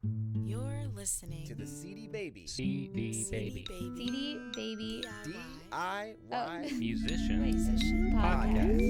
You're listening to the CD Baby CD Baby DIY Musician Podcast.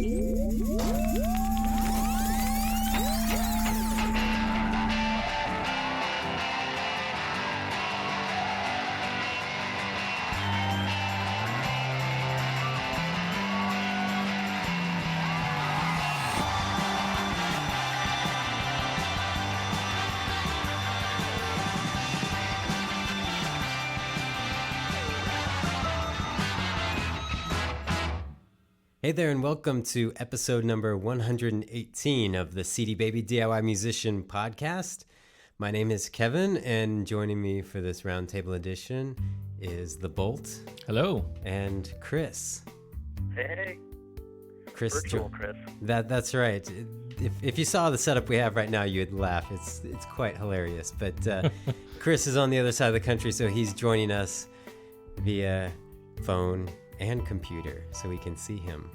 Hey there, and welcome to episode number 118 of the CD Baby DIY Musician Podcast. My name is Kevin, and joining me for this Roundtable edition is The Bolt. Hello. And Chris. Hey. Chris. Virtual Chris. That's right. If you saw the setup we have right now, you'd laugh. It's quite hilarious. But Chris is on the other side of the country, so he's joining us via phone and computer, so we can see him.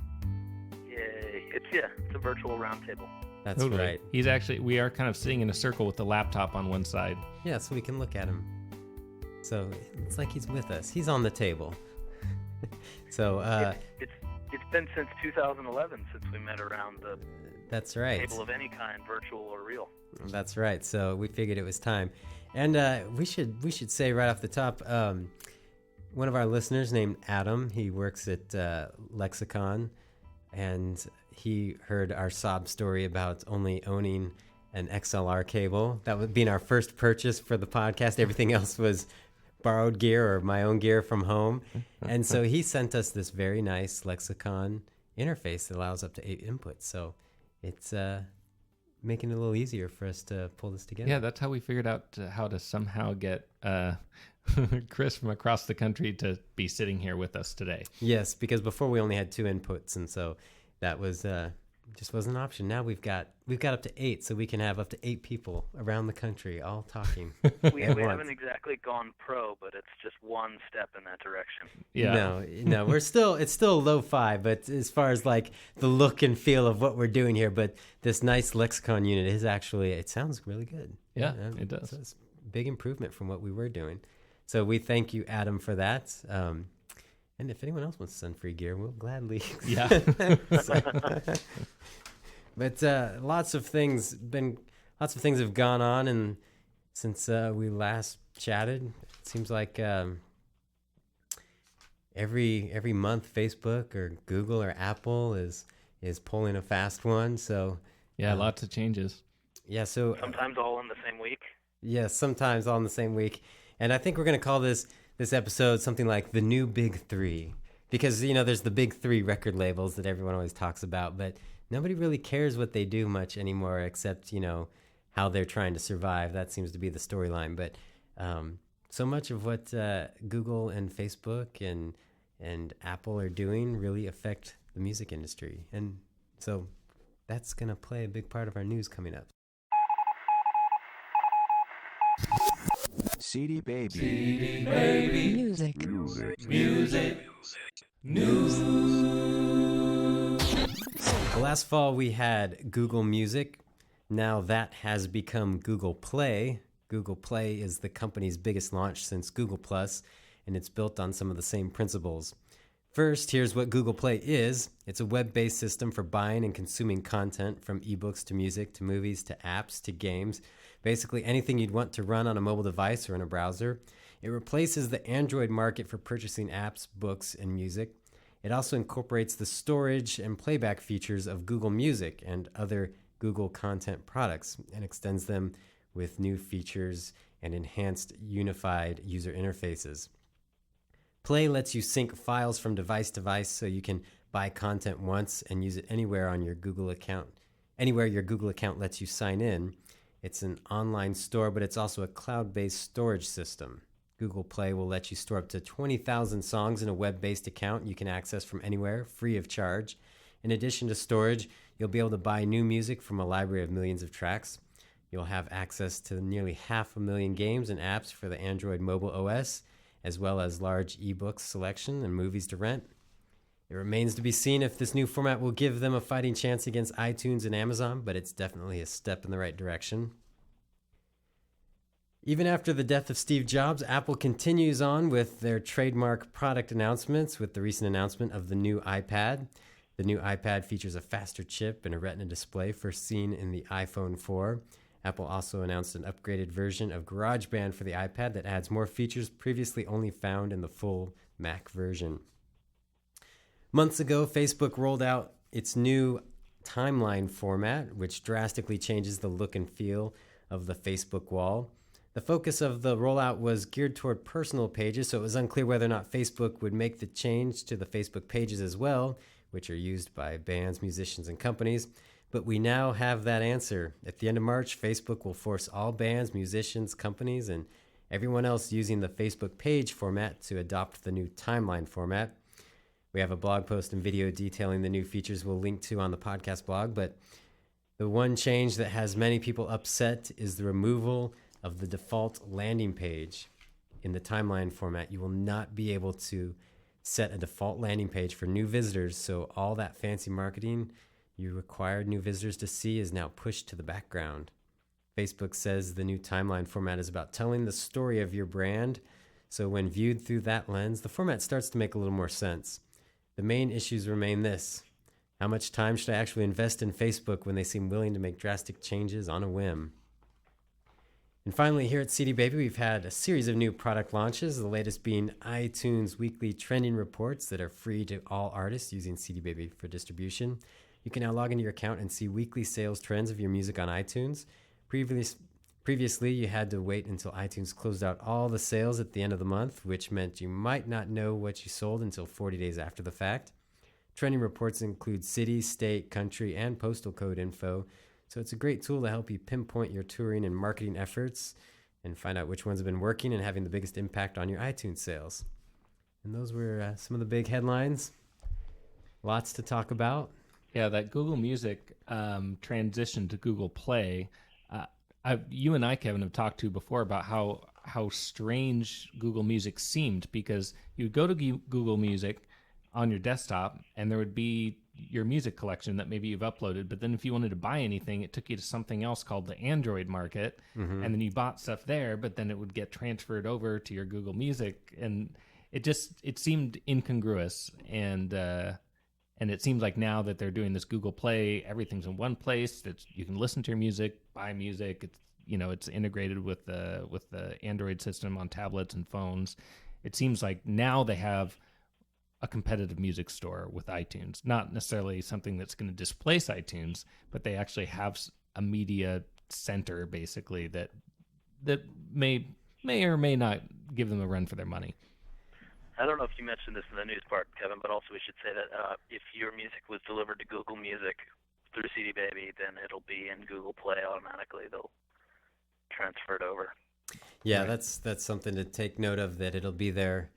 Yay. It's a virtual roundtable. That's Totally. right. We are kind of sitting in a circle with the laptop on one side. Yeah, so we can look at him. So it's like he's with us. He's on the table. So it's been since 2011 since we met around the that's right. table of any kind, virtual or real. That's right. So we figured it was time, and we should say right off the top. One of our listeners named Adam, he works at Lexicon, and he heard our sob story about only owning an XLR cable. That would be our first purchase for the podcast. Everything else was borrowed gear or my own gear from home. And so he sent us this very nice Lexicon interface that allows up to 8 inputs. So it's making it a little easier for us to pull this together. Yeah, that's how we figured out how to somehow get Chris from across the country to be sitting here with us today. Yes, because before we only had 2 inputs, and so that was just wasn't an option. Now we've got up to 8, so we can have up to 8 people around the country all talking. We haven't exactly gone pro, but it's just one step in that direction. Yeah. No, it's still lo-fi, but as far as like the look and feel of what we're doing here, but this nice Lexicon unit is actually, it sounds really good. Yeah, it does. So it's a big improvement from what we were doing. So we thank you, Adam, for that. And if anyone else wants to send free gear, we'll gladly. Yeah. But lots of things have gone on, and since we last chatted, it seems like every month Facebook or Google or Apple is pulling a fast one. So yeah, lots of changes. Yeah. So sometimes all in the same week. Yes, sometimes all in the same week. And I think we're going to call this episode something like the new big 3, because, there's the big 3 record labels that everyone always talks about, but nobody really cares what they do much anymore except, how they're trying to survive. That seems to be the storyline. But so much of what Google and Facebook and Apple are doing really affect the music industry. And so that's going to play a big part of our news coming up. CD Baby. music. News. Last fall we had Google Music. Now that has become Google Play. Google Play is the company's biggest launch since Google Plus, and it's built on some of the same principles. First, here's what Google Play is. It's a web-based system for buying and consuming content, from ebooks to music to movies to apps to games. Basically anything you'd want to run on a mobile device or in a browser. It replaces the Android market for purchasing apps, books, and music. It also incorporates the storage and playback features of Google Music and other Google content products, and extends them with new features and enhanced unified user interfaces. Play lets you sync files from device to device, so you can buy content once and use it anywhere on your Google account. Anywhere your Google account lets you sign in. It's an online store, but it's also a cloud-based storage system. Google Play will let you store up to 20,000 songs in a web-based account you can access from anywhere, free of charge. In addition to storage, you'll be able to buy new music from a library of millions of tracks. You'll have access to nearly 500,000 games and apps for the Android mobile OS, as well as large ebooks selection and movies to rent. It remains to be seen if this new format will give them a fighting chance against iTunes and Amazon, but it's definitely a step in the right direction. Even after the death of Steve Jobs, Apple continues on with their trademark product announcements with the recent announcement of the new iPad. The new iPad features a faster chip and a Retina display first seen in the iPhone 4. Apple also announced an upgraded version of GarageBand for the iPad that adds more features previously only found in the full Mac version. Months ago, Facebook rolled out its new timeline format, which drastically changes the look and feel of the Facebook wall. The focus of the rollout was geared toward personal pages, so it was unclear whether or not Facebook would make the change to the Facebook pages as well, which are used by bands, musicians, and companies. But we now have that answer. At the end of March, Facebook will force all bands, musicians, companies, and everyone else using the Facebook page format to adopt the new timeline format. We have a blog post and video detailing the new features we'll link to on the podcast blog, but the one change that has many people upset is the removal of the default landing page. In the timeline format, you will not be able to set a default landing page for new visitors, so all that fancy marketing you required new visitors to see is now pushed to the background. Facebook says the new timeline format is about telling the story of your brand, so when viewed through that lens, the format starts to make a little more sense. The main issues remain this: how much time should I actually invest in Facebook when they seem willing to make drastic changes on a whim? And finally, here at CD Baby, we've had a series of new product launches, the latest being iTunes weekly trending reports that are free to all artists using CD Baby for distribution. You can now log into your account and see weekly sales trends of your music on iTunes. Previously, you had to wait until iTunes closed out all the sales at the end of the month, which meant you might not know what you sold until 40 days after the fact. Trending reports include city, state, country, and postal code info, so it's a great tool to help you pinpoint your touring and marketing efforts and find out which ones have been working and having the biggest impact on your iTunes sales. And those were some of the big headlines. Lots to talk about. Yeah, that Google Music transition to Google Play. You and I, Kevin, have talked to before about how strange Google Music seemed, because you'd go to Google Music on your desktop and there would be your music collection that maybe you've uploaded, but then if you wanted to buy anything, it took you to something else called the Android market, and then you bought stuff there, but then it would get transferred over to your Google Music, and it seemed incongruous, and it seems like now that they're doing this Google Play, everything's in one place. You can listen to your music, buy music. It's integrated with the Android system on tablets and phones. It seems like now they have a competitive music store with iTunes, not necessarily something that's going to displace iTunes, but they actually have a media center basically that may or may not give them a run for their money. I don't know if you mentioned this in the news part, Kevin, but also we should say that if your music was delivered to Google Music through CD Baby, then it'll be in Google Play automatically. They'll transfer it over. Yeah, right. That's something to take note of, that it'll be there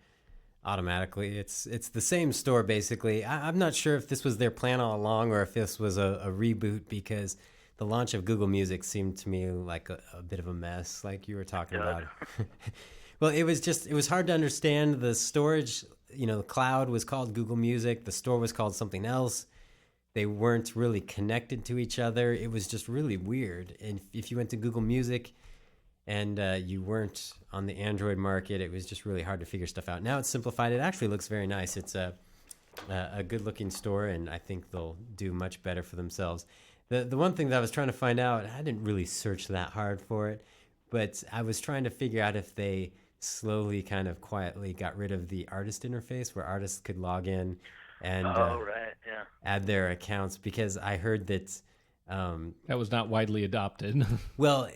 automatically. It's the same store basically. I'm not sure if this was their plan all along or if this was a reboot, because the launch of Google Music seemed to me like a bit of a mess, like you were talking about. Well, it was hard to understand. The storage, the cloud was called Google Music. The store was called something else. They weren't really connected to each other. It was just really weird. And if you went to Google Music and you weren't on the Android market, it was just really hard to figure stuff out. Now it's simplified. It actually looks very nice. It's a good-looking store, and I think they'll do much better for themselves. The one thing that I was trying to find out, I didn't really search that hard for it, but I was trying to figure out if they slowly, kind of quietly got rid of the artist interface where artists could log in and add their accounts, because I heard that that was not widely adopted. Well,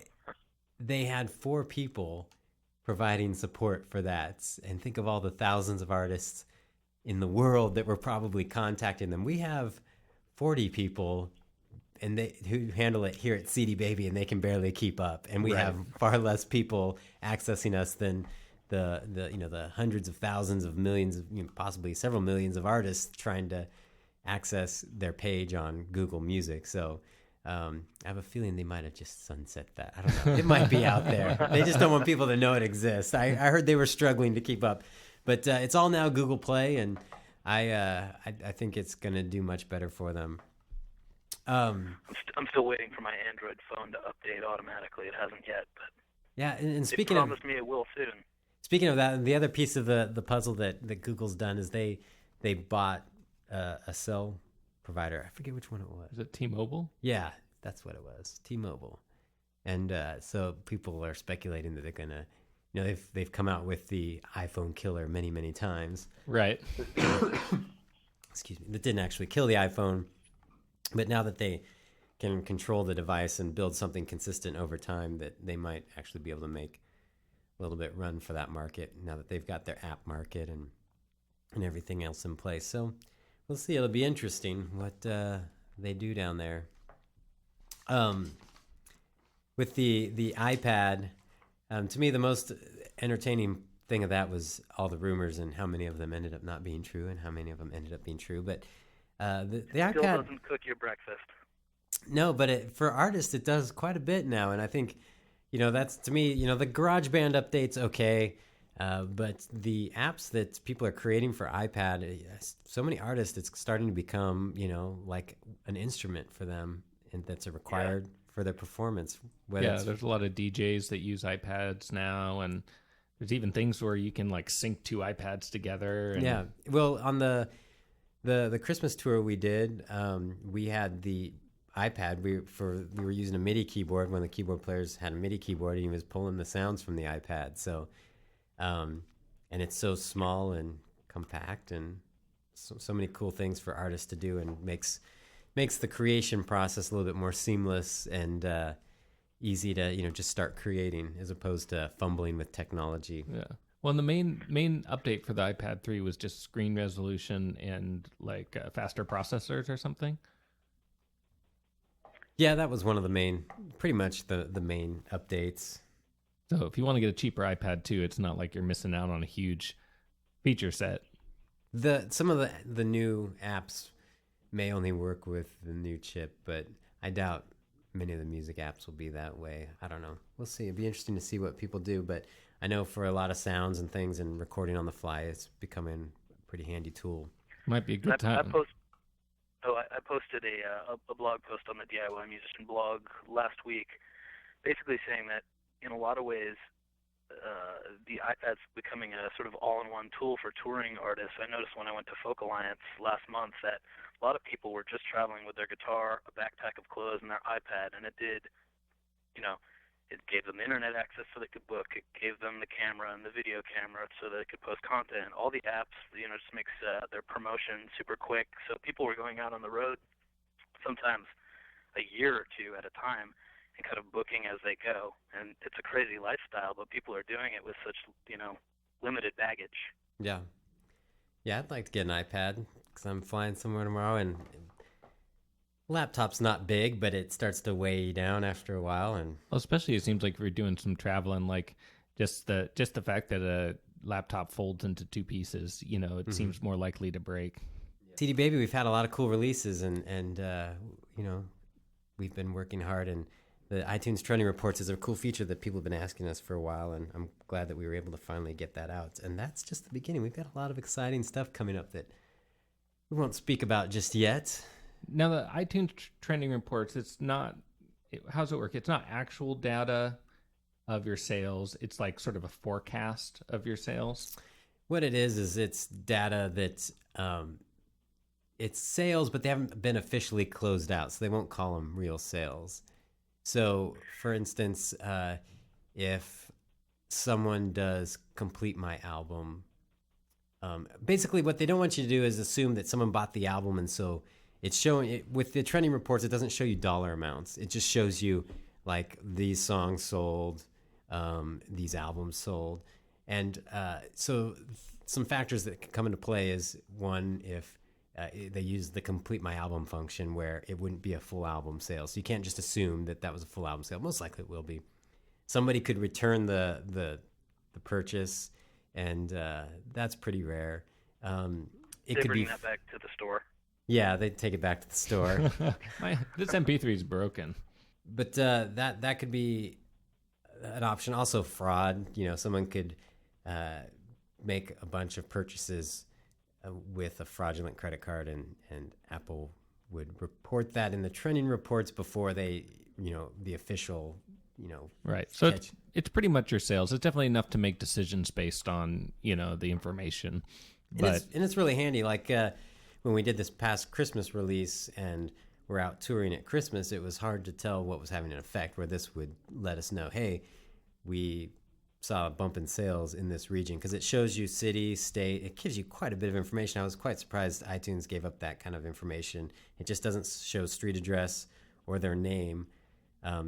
they had 4 people providing support for that, and think of all the thousands of artists in the world that were probably contacting them. We have 40 people and who handle it here at CD Baby, and they can barely keep up. And we have far less people accessing us than the hundreds of thousands of millions of, possibly several millions of artists trying to access their page on Google Music. So I have a feeling they might have just sunset that. I don't know. It might be out there. They just don't want people to know it exists. I heard they were struggling to keep up, but it's all now Google Play, and I think it's going to do much better for them. I'm still waiting for my Android phone to update automatically. It hasn't yet, but Yeah, and They speaking of promised me it will soon. speaking of that, the other piece of the puzzle that Google's done is they bought a cell provider. I forget which one it was. Is it T-Mobile? Yeah, that's what it was. T-Mobile. And so people are speculating that they're gonna, they've come out with the iPhone killer many times. Right. Excuse me. That didn't actually kill the iPhone, but now that they can control the device and build something consistent over time, that they might actually be able to make a little bit run for that market now that they've got their app market and everything else in place. So we'll see. It'll be interesting what they do down there. With the iPad, to me, the most entertaining thing of that was all the rumors and how many of them ended up not being true and how many of them ended up being true. But the Still iPad doesn't cook your breakfast. no, but for artists, it does quite a bit now. And I think, that's to me, the GarageBand update's okay. But the apps that people are creating for iPad, so many artists, it's starting to become, like an instrument for them, and that's required for their performance. There's a lot of DJs that use iPads now, and there's even things where you can like sync two iPads together. And... Yeah. Well, on the Christmas tour we did, we had the iPad. We were using a MIDI keyboard. One of the keyboard players had a MIDI keyboard, and he was pulling the sounds from the iPad. So, and it's so small and compact, and so many cool things for artists to do, and makes the creation process a little bit more seamless and easy to just start creating as opposed to fumbling with technology. Yeah. Well, and the main update for the iPad 3 was just screen resolution and like faster processors or something. Yeah, that was one of the pretty much the main updates. So if you want to get a cheaper iPad 2, it's not like you're missing out on a huge feature set. Some of the new apps may only work with the new chip, but I doubt many of the music apps will be that way. I don't know. We'll see. It'd be interesting to see what people do, but I know for a lot of sounds and things and recording on the fly, it's becoming a pretty handy tool. Might be a good time. I posted a blog post on the DIY Musician blog last week, basically saying that in a lot of ways, the iPad's becoming a sort of all-in-one tool for touring artists. I noticed when I went to Folk Alliance last month that a lot of people were just traveling with their guitar, a backpack of clothes, and their iPad, and it did, it gave them internet access so they could book. It gave them the camera and the video camera so they could post content. All the apps, just makes their promotion super quick. So people were going out on the road sometimes a year or two at a time and kind of booking as they go. And it's a crazy lifestyle, but people are doing it with such, limited baggage. Yeah. Yeah, I'd like to get an iPad because I'm flying somewhere tomorrow, and laptop's not big, but it starts to weigh you down after a while. And well, especially it seems like if you're doing some traveling, like just the fact that a laptop folds into two pieces, it seems more likely to break. CD Baby, we've had a lot of cool releases, and we've been working hard, and the iTunes trending reports is a cool feature that people have been asking us for a while, and I'm glad that we were able to finally get that out. And that's just the beginning. We've got a lot of exciting stuff coming up that we won't speak about just yet. Now, the iTunes trending reports, it's not, how's it work? It's not actual data of your sales. It's like sort of a forecast of your sales. What it is it's data that it's sales, but they haven't been officially closed out, so they won't call them real sales. So, for instance, if someone does Complete My Album, basically what they don't want you to do is assume that someone bought the album, and so it's showing it with the trending reports. It doesn't show you dollar amounts. It just shows you like these songs sold, these albums sold, and so some factors that can come into play is one, if they use the Complete My Album function where it wouldn't be a full album sale. So you can't just assume that was a full album sale. Most likely it will be. Somebody could return the purchase, and that's pretty rare. It could bring be that back to the store. Yeah, they take it back to the store. This MP3 is broken. But that could be an option. Also, fraud. Someone could make a bunch of purchases with a fraudulent credit card, and Apple would report that in the trending reports before they, the official, right. So it's pretty much your sales. It's definitely enough to make decisions based on, the information. But And it's really handy. Like when we did this past Christmas release and we're out touring at Christmas, it was hard to tell what was having an effect, where this would let us know, hey, we saw a bump in sales in this region, because it shows you city, state. It gives you quite a bit of information. I was quite surprised iTunes gave up that kind of information. It just doesn't show street address or their name.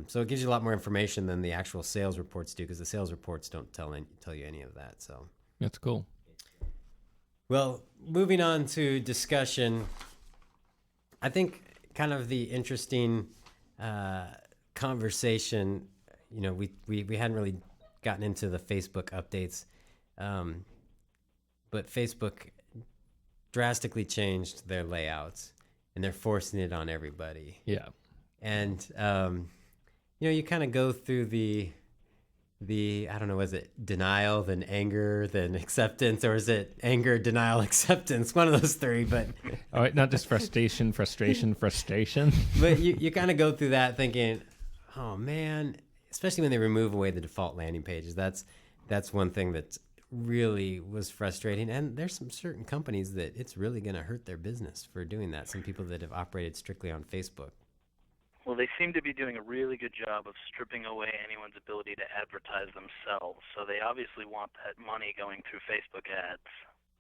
So it gives you a lot more information than the actual sales reports do, because the sales reports don't tell you any of that. So that's cool. Well, moving on to discussion, I think kind of the interesting conversation, we hadn't really gotten into the Facebook updates, but Facebook drastically changed their layouts, and they're forcing it on everybody. Yeah. And, you kind of go through the I don't know, is it denial, then anger, then acceptance, or is it anger, denial, acceptance? One of those three, but... Oh, not just frustration. But you kind of go through that thinking, oh, man, especially when they remove away the default landing pages. That's one thing that really was frustrating. And there's some certain companies that it's really going to hurt their business for doing that. Some people that have operated strictly on Facebook. Well, they seem to be doing a really good job of stripping away anyone's ability to advertise themselves. So they obviously want that money going through Facebook ads.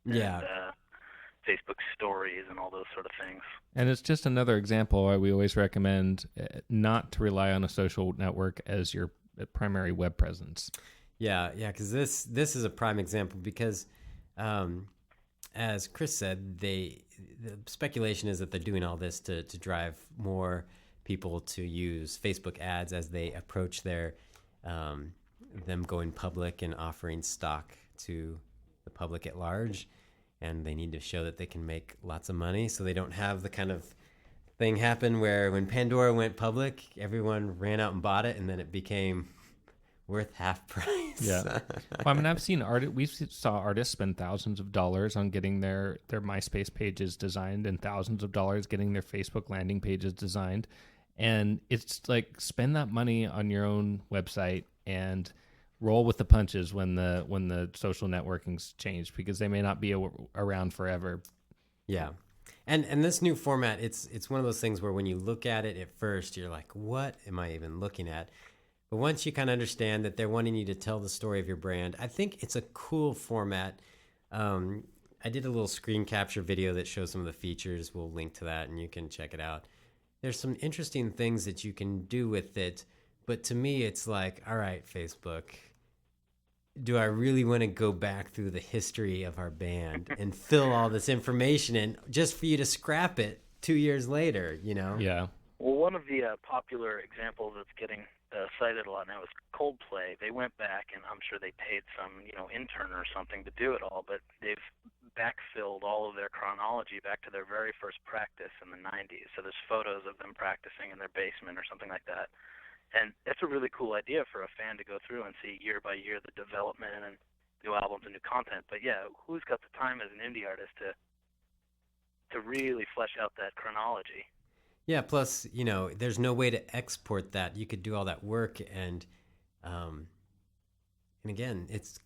Yeah. And, Facebook stories and all those sort of things. And it's just another example why we always recommend not to rely on a social network as your primary web presence. Yeah, because this is a prime example, because as Chris said, the speculation is that they're doing all this to drive more people to use Facebook ads as they approach their them going public and offering stock to the public at large. And they need to show that they can make lots of money, so they don't have the kind of thing happen where when Pandora went public, everyone ran out and bought it, and then it became worth half price. Yeah. Well, I mean, I've seen we saw artists spend thousands of dollars on getting their MySpace pages designed, and thousands of dollars getting their Facebook landing pages designed. And it's like, spend that money on your own website and roll with the punches when the social networking's changed, because they may not be around forever. Yeah. And this new format, it's one of those things where when you look at it at first, you're like, what am I even looking at? But once you kind of understand that they're wanting you to tell the story of your brand, I think it's a cool format. I did a little screen capture video that shows some of the features. We'll link to that and you can check it out. There's some interesting things that you can do with it. But to me, it's like, all right, Facebook, do I really want to go back through the history of our band and fill all this information in just for you to scrap it 2 years later, Yeah. Well, one of the popular examples that's getting cited a lot now is Coldplay. They went back, and I'm sure they paid some, intern or something to do it all, but they've backfilled all of their chronology back to their very first practice in the 90s. So there's photos of them practicing in their basement or something like that. And it's a really cool idea for a fan to go through and see year by year the development and new albums and new content. But yeah, who's got the time as an indie artist to really flesh out that chronology? Yeah, plus, there's no way to export that. You could do all that work and again, it's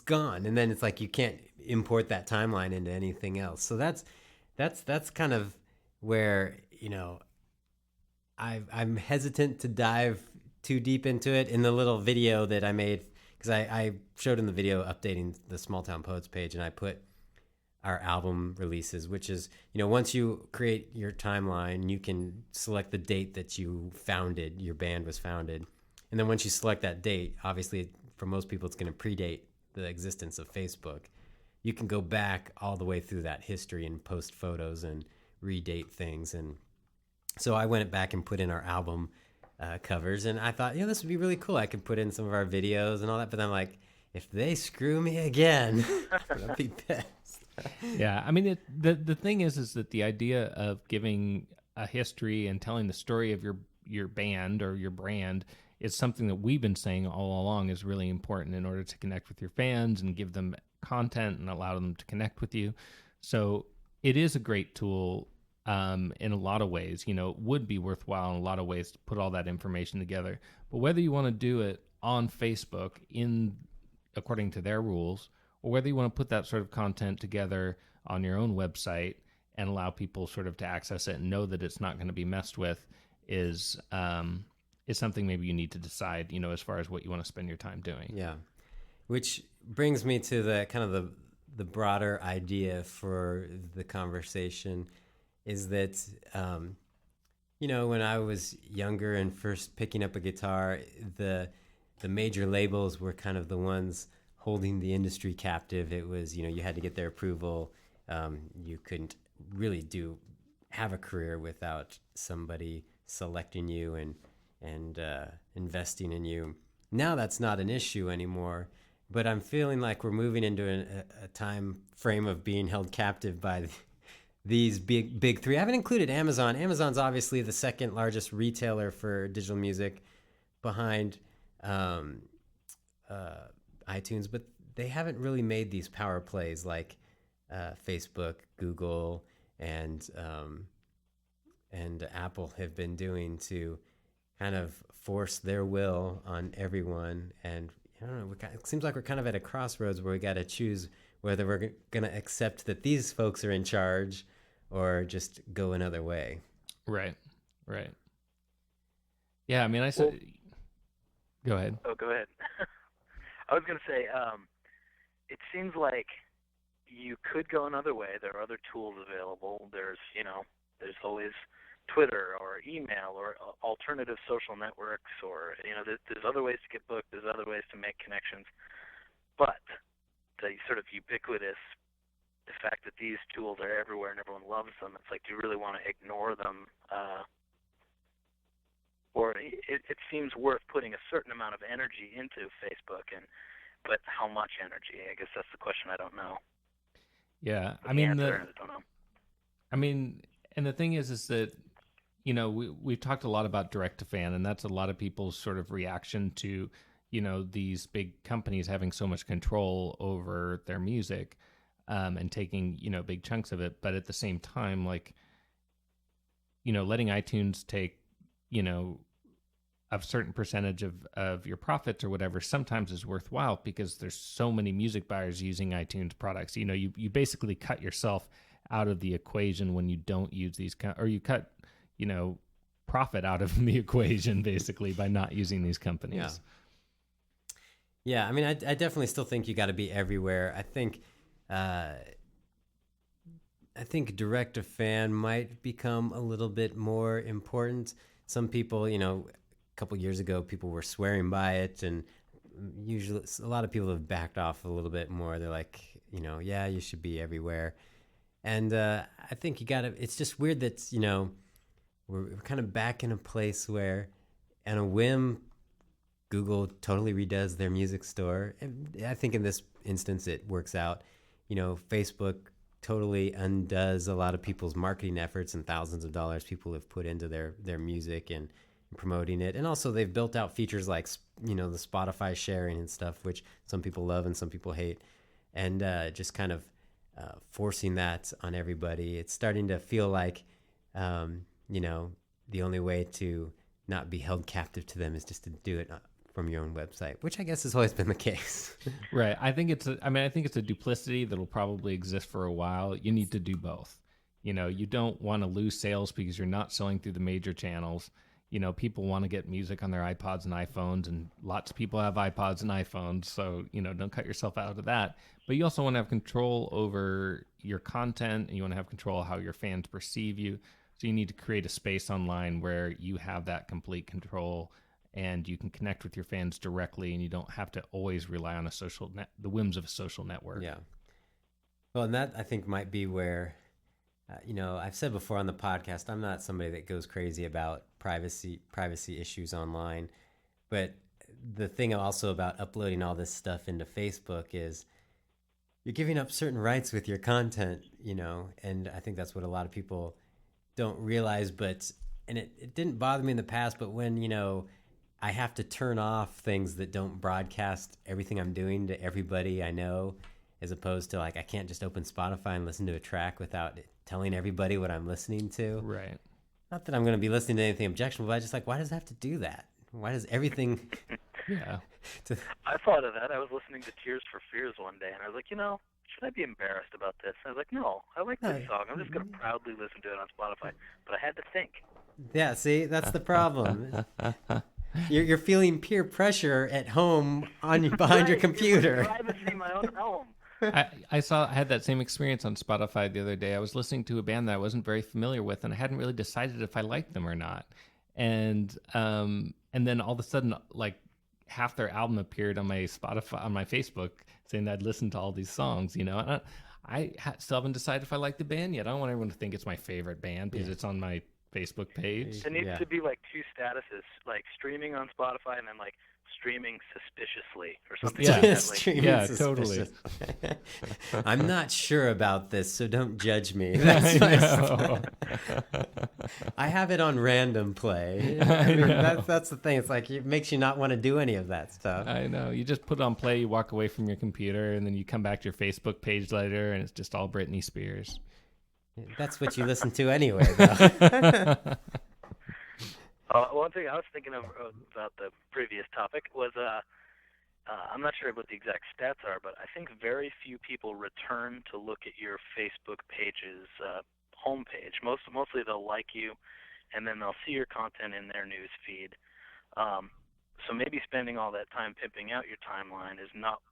gone. And then it's like you can't import that timeline into anything else. So that's kind of where, I'm hesitant to dive too deep into it. In the little video that I made, because I showed in the video updating the Small Town Poets page, and I put our album releases, which is, once you create your timeline, you can select the date that your band was founded. And then once you select that date, obviously for most people, it's going to predate the existence of Facebook. You can go back all the way through that history and post photos and redate things. And so I went back and put in our album covers, and I thought, this would be really cool. I could put in some of our videos and all that, but I'm like, if they screw me again, I'll be pissed. Yeah, I mean, the thing is that the idea of giving a history and telling the story of your band or your brand is something that we've been saying all along is really important in order to connect with your fans and give them content and allow them to connect with you. So it is a great tool in a lot of ways. It would be worthwhile in a lot of ways to put all that information together. But whether you want to do it on Facebook according to their rules, or whether you want to put that sort of content together on your own website and allow people sort of to access it and know that it's not going to be messed with is something maybe you need to decide, as far as what you want to spend your time doing. Yeah. Which brings me to the kind of the broader idea for the conversation is that, when I was younger and first picking up a guitar, the major labels were kind of the ones holding the industry captive. It was, you had to get their approval. You couldn't really have a career without somebody selecting you and investing in you. Now that's not an issue anymore, but I'm feeling like we're moving into a time frame of being held captive by these big three. I haven't included Amazon. Amazon's obviously the second largest retailer for digital music behind iTunes, but they haven't really made these power plays like Facebook, Google, and Apple have been doing to kind of force their will on everyone. And I don't know, it seems like we're kind of at a crossroads where we got to choose whether we're going to accept that these folks are in charge or just go another way. Right. Yeah, I mean, I said... Go ahead. Oh, go ahead. I was going to say, it seems like you could go another way. There are other tools available. There's always Twitter or email or alternative social networks, or, there's other ways to get booked. There's other ways to make connections. But the sort of ubiquitous, the fact that these tools are everywhere and everyone loves them, it's like, do you really want to ignore them? Or it seems worth putting a certain amount of energy into Facebook, but how much energy? I guess that's the question. I don't know. Yeah, I don't know. I mean, and the thing is that we've talked a lot about direct to fan, and that's a lot of people's sort of reaction to these big companies having so much control over their music, and taking big chunks of it. But at the same time, like letting iTunes take a certain percentage of your profits or whatever sometimes is worthwhile, because there's so many music buyers using iTunes products. You basically cut yourself out of the equation when you don't use these, or you cut, profit out of the equation basically by not using these companies. Yeah. I mean, I definitely still think you got to be everywhere. I think direct to fan might become a little bit more important. Some people, a couple years ago, people were swearing by it, and usually a lot of people have backed off a little bit more. They're like, yeah, you should be everywhere. And I think it's just weird that, we're kind of back in a place where, on a whim, Google totally redoes their music store. And I think in this instance, it works out. Facebook totally undoes a lot of people's marketing efforts and thousands of dollars people have put into their music and promoting it. And also they've built out features like, the Spotify sharing and stuff, which some people love and some people hate. And just kind of forcing that on everybody. It's starting to feel like, the only way to not be held captive to them is just to do it from your own website, which I guess has always been the case. Right. I think it's a duplicity that'll probably exist for a while. You need to do both. You don't want to lose sales because you're not selling through the major channels. People want to get music on their iPods and iPhones, and lots of people have iPods and iPhones. So, don't cut yourself out of that. But you also want to have control over your content, and you want to have control of how your fans perceive you. So you need to create a space online where you have that complete control, and you can connect with your fans directly, and you don't have to always rely on the whims of a social network. Yeah. Well, and that I think might be where, I've said before on the podcast, I'm not somebody that goes crazy about privacy issues online, but the thing also about uploading all this stuff into Facebook is you're giving up certain rights with your content, and I think that's what a lot of people don't realize. And it didn't bother me in the past, but when, I have to turn off things that don't broadcast everything I'm doing to everybody I know, as opposed to like, I can't just open Spotify and listen to a track without telling everybody what I'm listening to. Right. Not that I'm going to be listening to anything objectionable, but I just like, why does it have to do that? Why does everything... Yeah. I thought of that. I was listening to Tears for Fears one day, and I was like, should I be embarrassed about this? And I was like, no, I like this song. I'm just going to proudly listen to it on Spotify. But I had to think. Yeah, see, that's the problem. You're feeling peer pressure at home behind your computer. Privacy in my own home. I had that same experience on Spotify the other day. I was listening to a band that I wasn't very familiar with, and I hadn't really decided if I liked them or not. And then all of a sudden, like, half their album appeared on my Facebook, saying that I'd listened to all these songs. And I still haven't decided if I like the band yet. I don't want everyone to think it's my favorite band because it's on my Facebook page. There needs to be like two statuses, like streaming on Spotify and then like streaming suspiciously or something like that. Streaming totally. I'm not sure about this, so don't judge me. I have it on random play. That's the thing. It's like it makes you not want to do any of that stuff. I know. You just put it on play, you walk away from your computer, and then you come back to your Facebook page later, and it's just all Britney Spears. That's what you listen to anyway, though. One thing I was thinking of about the previous topic was I'm not sure what the exact stats are, but I think very few people return to look at your Facebook page's homepage. Mostly they'll like you, and then they'll see your content in their news feed. So maybe spending all that time pimping out your timeline is not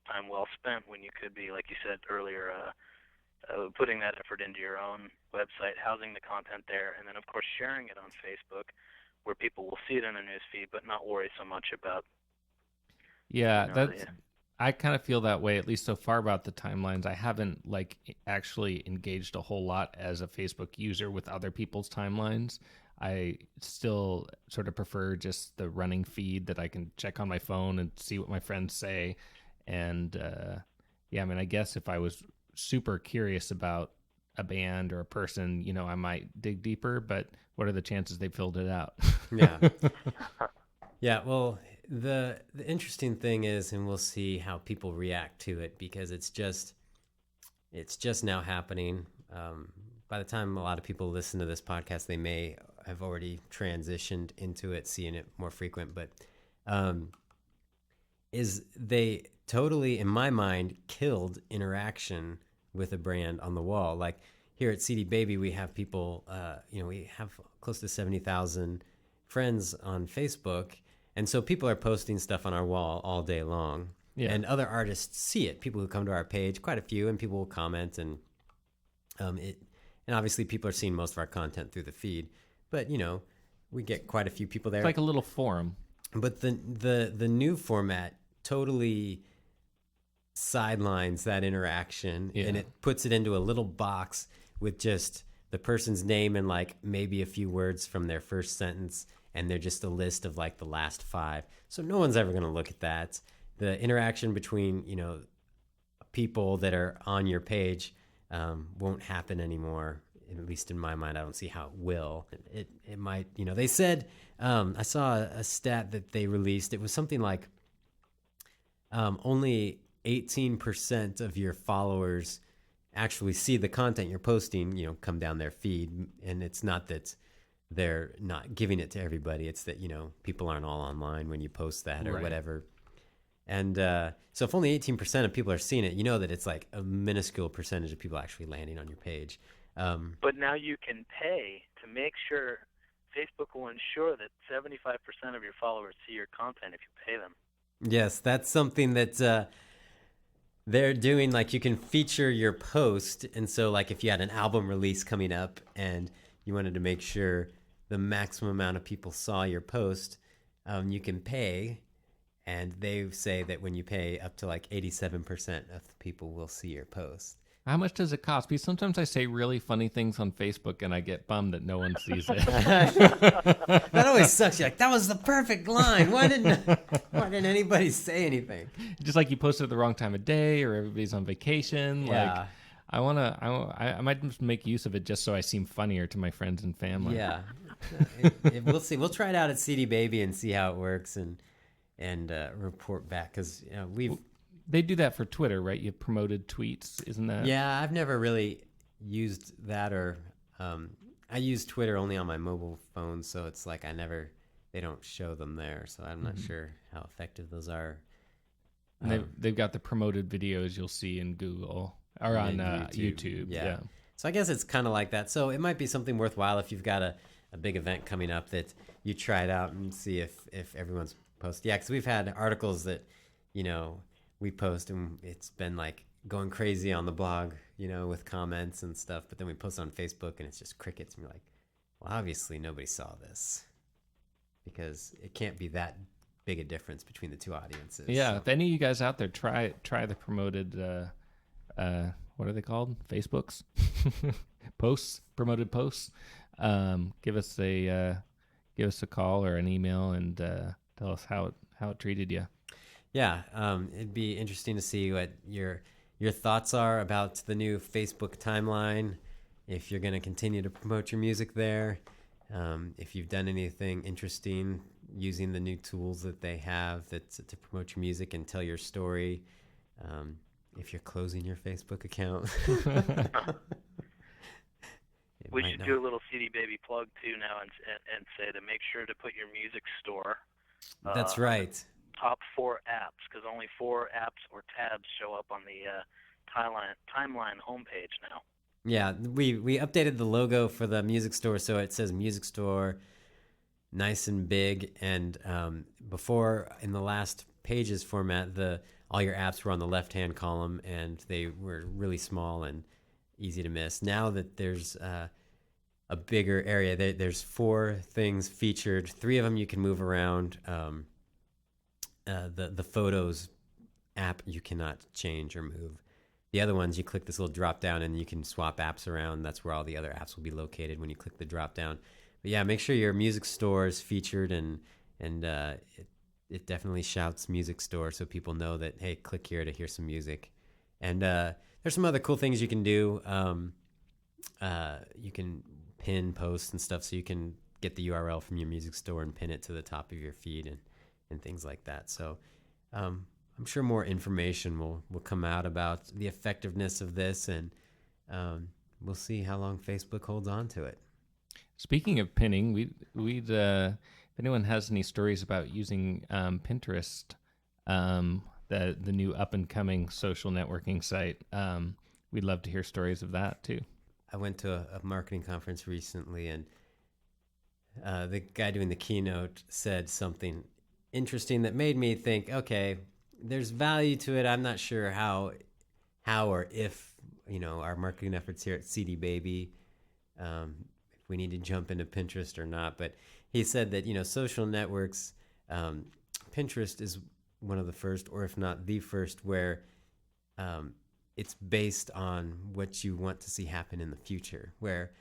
time well spent when you could be, like you said earlier, putting that effort into your own website, housing the content there, and then, of course, sharing it on Facebook where people will see it in their news feed but not worry so much about... I kind of feel that way, at least so far, about the timelines. I haven't actually engaged a whole lot as a Facebook user with other people's timelines. I still sort of prefer just the running feed that I can check on my phone and see what my friends say. And I guess if I was super curious about a band or a person, I might dig deeper, but what are the chances they filled it out? Yeah. Well, the interesting thing is, and we'll see how people react to it, because it's just now happening. By the time a lot of people listen to this podcast, they may have already transitioned into it, seeing it more frequent, but is they totally, in my mind, killed interaction with a brand on the wall. Like here at CD Baby, we have people, we have close to 70,000 friends on Facebook. And so people are posting stuff on our wall all day long. Yeah. And other artists see it. People who come to our page, quite a few, and people will comment. And obviously people are seeing most of our content through the feed. But, we get quite a few people there. It's like a little forum. But the new format totally sidelines that interaction, and it puts it into a little box with just the person's name and maybe a few words from their first sentence, and they're just a list of the last 5. So no one's ever going to look at that. The interaction between people that are on your page won't happen anymore. At least in my mind, I don't see how it will. It might, they said, I saw a stat that they released. It was something like only 18% of your followers actually see the content you're posting, come down their feed. And it's not that they're not giving it to everybody. It's that, people aren't all online when you post that or whatever. And so if only 18% of people are seeing it, that it's like a minuscule percentage of people actually landing on your page. But now you can pay to make sure Facebook will ensure that 75% of your followers see your content if you pay them. Yes, that's something that they're doing. You can feature your post. And so if you had an album release coming up and you wanted to make sure the maximum amount of people saw your post, you can pay. And they say that when you pay up to 87% of the people will see your post. How much does it cost? Because sometimes I say really funny things on Facebook and I get bummed that no one sees it. That always sucks. You're like, that was the perfect line. Why didn't anybody say anything? Just like you posted at the wrong time of day or everybody's on vacation. Yeah. I might just make use of it just so I seem funnier to my friends and family. Yeah. We'll see. We'll try it out at CD Baby and see how it works and report back, because they do that for Twitter, right? You promoted tweets, isn't that? Yeah, I've never really used that, or I use Twitter only on my mobile phone, so it's I never they don't show them there. So I'm not sure how effective those are. And they've got the promoted videos you'll see in Google or on YouTube. Yeah. So I guess it's kind of like that. So it might be something worthwhile if you've got a big event coming up that you try it out and see if everyone's posted. Yeah, because we've had articles that, we post and it's been like going crazy on the blog, with comments and stuff. But then we post it on Facebook and it's just crickets. And we're like, well, obviously nobody saw this because it can't be that big a difference between the two audiences. Yeah, So. if any of you guys out there try the promoted what are they called? Facebooks? Posts, promoted posts. Give us a call or an email and tell us how it treated you. Yeah, it'd be interesting to see what your thoughts are about the new Facebook timeline, if you're going to continue to promote your music there, if you've done anything interesting using the new tools that they have to promote your music and tell your story, if you're closing your Facebook account. We should do a little CD Baby plug too now and say to make sure to put your music store. That's right. Top 4 apps, because only 4 apps or tabs show up on the timeline homepage now. Yeah, we updated the logo for the music store so it says music store nice and big, and before in the last pages format all your apps were on the left-hand column and they were really small and easy to miss. Now that there's a bigger area, there's 4 things featured. 3 of them you can move around. The Photos app you cannot change or move. The other ones, you click this little drop down and you can swap apps around. That's where all the other apps will be located when you click the drop down. But yeah, make sure your music store is featured and it definitely shouts music store so people know that, hey, click here to hear some music. And there's some other cool things you can do. You can pin posts and stuff, so you can get the URL from your music store and pin it to the top of your feed and things like that. So I'm sure more information will come out about the effectiveness of this, and we'll see how long Facebook holds on to it. Speaking of pinning, we'd if anyone has any stories about using Pinterest, the new up and coming social networking site, we'd love to hear stories of that too. I went to a marketing conference recently, and the guy doing the keynote said something interesting that made me think, okay, there's value to it. I'm not sure how or if, our marketing efforts here at CD Baby, if we need to jump into Pinterest or not. But he said that, social networks, Pinterest is one of the first, or if not the first, where it's based on what you want to see happen in the future, where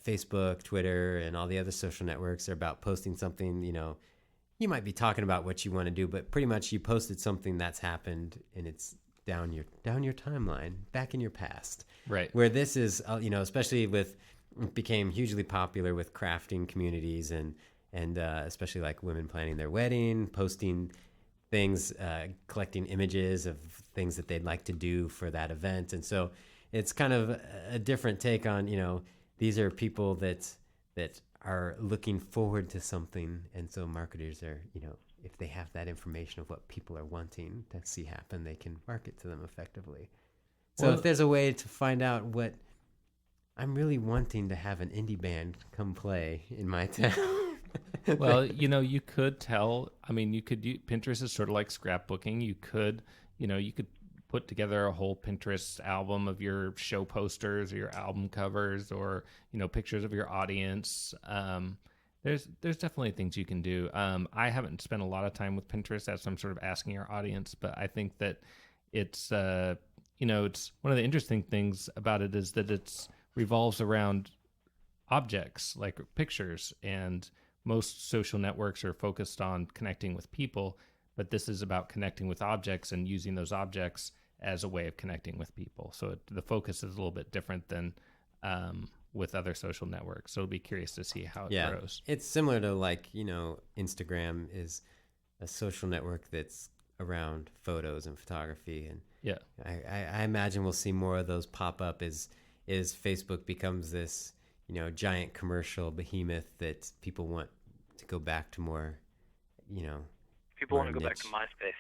Facebook, Twitter, and all the other social networks are about posting something, you might be talking about what you want to do, but pretty much you posted something that's happened and it's down your timeline, back in your past. Right. Where this is, especially it became hugely popular with crafting communities and especially like women planning their wedding, posting things, collecting images of things that they'd like to do for that event. And so it's kind of a different take on, these are people that are looking forward to something. And so marketers are, if they have that information of what people are wanting to see happen, they can market to them effectively. So if there's a way to find out what I'm really wanting to have an indie band come play in my town. Well, you could tell, Pinterest is sort of like scrapbooking. You could put together a whole Pinterest album of your show posters or your album covers or, pictures of your audience. There's definitely things you can do. I haven't spent a lot of time with Pinterest as I'm sort of asking our audience, but I think that it's, it's one of the interesting things about it is that it's revolves around objects like pictures, and most social networks are focused on connecting with people, but this is about connecting with objects and using those objects as a way of connecting with people. So the focus is a little bit different than with other social networks. So I'll be curious to see how it grows. It's similar to Instagram is a social network that's around photos and photography. And yeah, I imagine we'll see more of those pop up as Facebook becomes this, giant commercial behemoth that people want to go back to more, People more want to go back to niche. MySpace.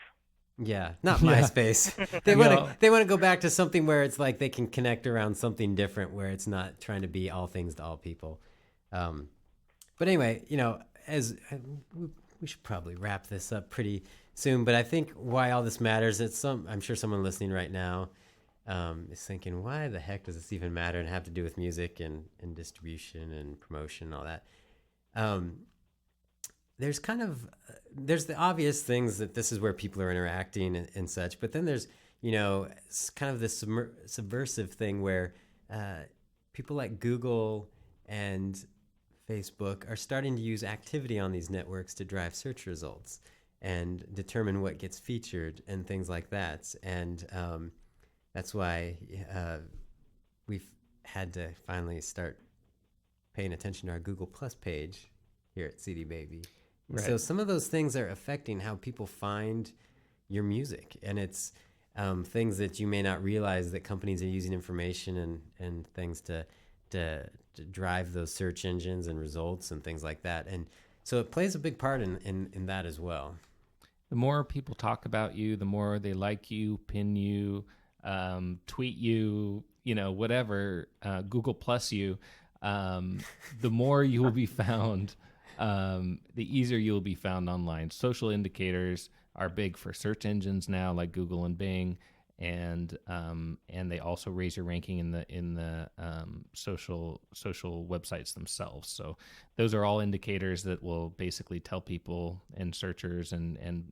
Yeah, not Yeah. MySpace. They want to go back to something where it's like they can connect around something different, where it's not trying to be all things to all people. But anyway, as we should probably wrap this up pretty soon. But I think why all this matters, I'm sure someone listening right now is thinking, why the heck does this even matter and have to do with music and distribution and promotion and all that? There's the obvious things that this is where people are interacting and such, but then there's it's kind of this subversive thing where people like Google and Facebook are starting to use activity on these networks to drive search results and determine what gets featured and things like that. And that's why we've had to finally start paying attention to our Google Plus page here at CD Baby. Right. So some of those things are affecting how people find your music, and it's things that you may not realize that companies are using information and things to drive those search engines and results and things like that. And so it plays a big part in that as well. The more people talk about you, the more they like you, pin you, tweet you, whatever, Google Plus you, the more you will be found, the easier you will be found online. Social indicators are big for search engines now, like Google and Bing, and they also raise your ranking in the social websites themselves. So those are all indicators that will basically tell people and searchers and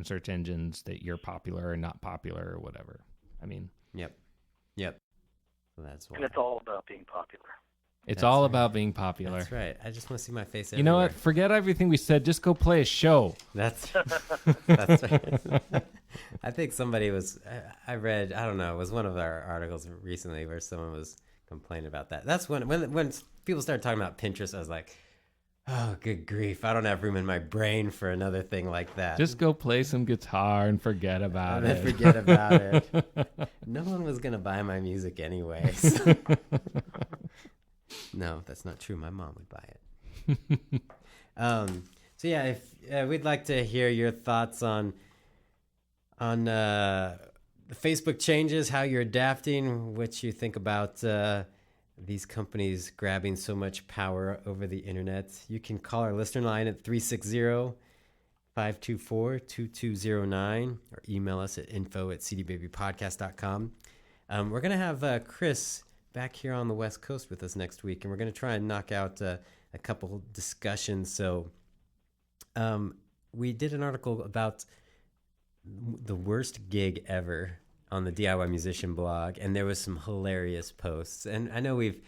search engines that you're popular or not popular or whatever. I mean, Yep. So that's why. And it's all about being popular. it's That's all right. about being popular. That's right. I just want to see my face. You know what? everywhere. Forget everything we said. Just go play a show. That's right. I think somebody was. I read. I don't know. It was one of our articles recently where someone was complaining about that. That's when people started talking about Pinterest. I was like, oh, good grief! I don't have room in my brain for another thing like that. Just go play some guitar and forget about and it. then forget about it. No one was gonna buy my music anyways. No, that's not true. My mom would buy it. So yeah, if we'd like to hear your thoughts on the Facebook changes, how you're adapting, what you think about these companies grabbing so much power over the internet. You can call our listener line at 360-524-2209 or email us at info@cdbabypodcast.com. We're going to have Chris back here on the West Coast with us next week, and we're going to try and knock out a couple discussions. So we did an article about the worst gig ever on the DIY Musician blog, and there was some hilarious posts. And I know we've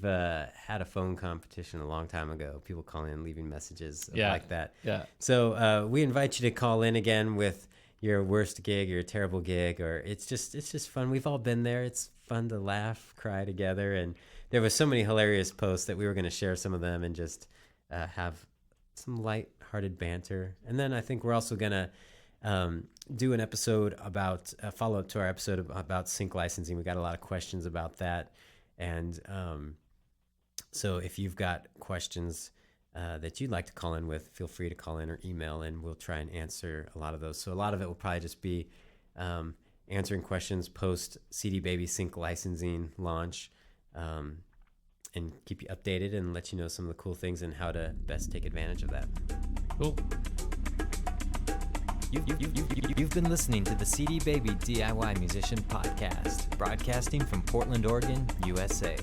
had a phone competition a long time ago, people calling in, leaving messages like that. Yeah. So we invite you to call in again with your worst gig, your terrible gig, or it's just fun. We've all been there. It's fun to laugh, cry together, and there was so many hilarious posts that we were going to share some of them and just have some light-hearted banter. And then I think we're also going to do an episode about a follow-up to our episode about sync licensing. We got a lot of questions about that, and so if you've got questions that you'd like to call in with, feel free to call in or email, and we'll try and answer a lot of those. So a lot of it will probably just be answering questions post CD Baby sync licensing launch, and keep you updated and let you know some of the cool things and how to best take advantage of that. Cool. You've been listening to the CD Baby DIY Musician Podcast, broadcasting from Portland, Oregon, USA.